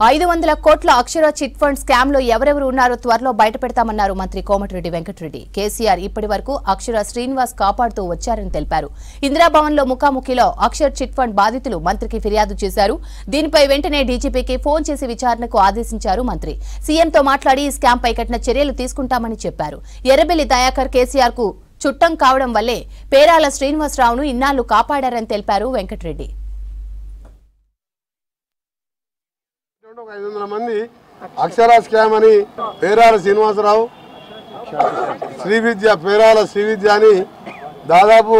500 కోట్ల అక్షర chit fund scam లో ఎవరెవరు ఉన్నారో త్వరలో బయటపెడతామన్నారు మంత్రి కోమటిరెడ్డి వెంకటరెడ్డి. కేసీఆర్ ఇప్పటివరకు అక్షర శ్రీనివాస్ కాపాడుతూ వచ్చారని తెలిపారు. ఇందిరాభవన్ లో ముఖాముఖిలో అక్షర్ చిట్ ఫండ్ బాధితులు మంత్రికి ఫిర్యాదు చేశారు. దీనిపై వెంటనే డీజీపీకి ఫోన్ చేసి విచారణకు ఆదేశించారు మంత్రి. సీఎంతో మాట్లాడి ఈ స్కామ్ పై కఠిన చర్యలు తీసుకుంటామని చెప్పారు. ఎర్రబెల్లి దయాకర్ కేసీఆర్ కు చుట్టం కావడం వల్లే పేరాల శ్రీనివాసరావును ఇన్నాళ్లు కాపాడారని తెలిపారు వెంకటరెడ్డి. 500 మంది అక్షర స్కామ్ అని పేరాల శ్రీనివాసరావు పేరాల శ్రీవిద్య అని దాదాపు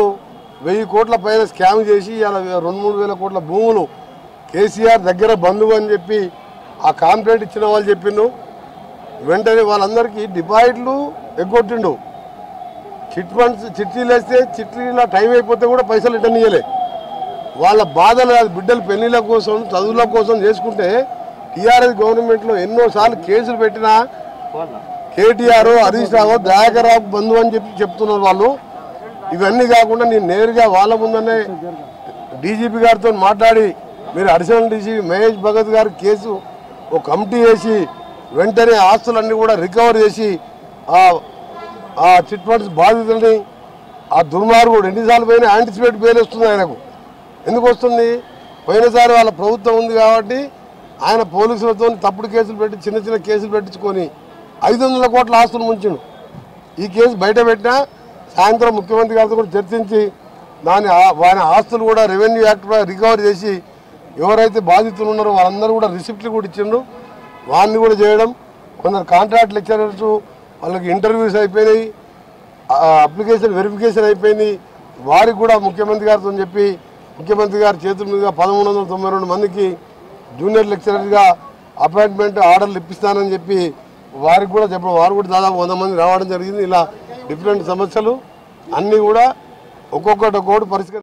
1000 కోట్ల పైన స్కామ్ చేసి ఇలా 2-3 వేల కోట్ల భూములు కేసీఆర్ దగ్గర బంధువు అని చెప్పి ఆ కాంప్లైంట్ ఇచ్చిన వాళ్ళు చెప్పిండు. వెంటనే వాళ్ళందరికీ డిపాజిట్లు ఎగ్గొట్టిండు. చిట్ ఫండ్స్ చిట్టీలు వేస్తే చిట్టీల టైం అయిపోతే కూడా పైసలు రిటర్న్ ఇవ్వలే. వాళ్ళ బాధలు బిడ్డలు పెళ్లిళ్ళ కోసం చదువుల కోసం చేసుకుంటే టీఆర్ఎస్ గవర్నమెంట్లో ఎన్నోసార్లు కేసులు పెట్టినా కేటీఆర్ హరీష్ రావు దయాకర్ రావు బంధువు అని చెప్తున్నారు వాళ్ళు. ఇవన్నీ కాకుండా నేను నేరుగా వాళ్ళ ముందనే డీజీపీ గారితో మాట్లాడి మీరు అడిషనల్ డీజీపీ మహేష్ భగత్ గారి కేసు ఒక కమిటీ వేసి వెంటనే ఆస్తులన్నీ కూడా రికవర్ చేసి ఆ చిట్ ఫండ్స్ బాధితులని ఆ దుర్మార్గుడు ఎన్నిసార్లు పోయినా యాంటిసిపేట్ బెయిల్ వస్తుంది ఆయనకు. ఎందుకు వస్తుంది? పోయినసారి వాళ్ళ ప్రభుత్వం ఉంది కాబట్టి ఆయన పోలీసులతో తప్పుడు కేసులు పెట్టి చిన్న చిన్న కేసులు పెట్టించుకొని 500 కోట్ల ఆస్తులు ముంచిండు. ఈ కేసు బయట పెట్టినా సాయంత్రం ముఖ్యమంత్రి గారితో కూడా చర్చించి ఆయన ఆస్తులు కూడా రెవెన్యూ యాక్ట్ రికవర్ చేసి ఎవరైతే బాధితులు ఉన్నారో వాళ్ళందరూ కూడా రిసిప్ట్లు కూడా ఇచ్చిండ్రు. వారిని కూడా చేయడం, కొందరు కాంట్రాక్ట్ లెక్చరర్స్ వాళ్ళకి ఇంటర్వ్యూస్ అయిపోయినాయి, అప్లికేషన్ వెరిఫికేషన్ అయిపోయింది. వారికి కూడా ముఖ్యమంత్రి గారితో చెప్పి ముఖ్యమంత్రి గారి చేతుల మీదుగా 1392 మందికి జూనియర్ లెక్చరర్గా అపాయింట్మెంట్ ఆర్డర్లు ఇప్పిస్తానని చెప్పి వారికి కూడా చెప్పడం. వారు కూడా దాదాపు 100 మంది రావడం జరిగింది. ఇలా డిఫరెంట్ సమస్యలు అన్నీ కూడా ఒక్కొక్కటి పరిష్కరి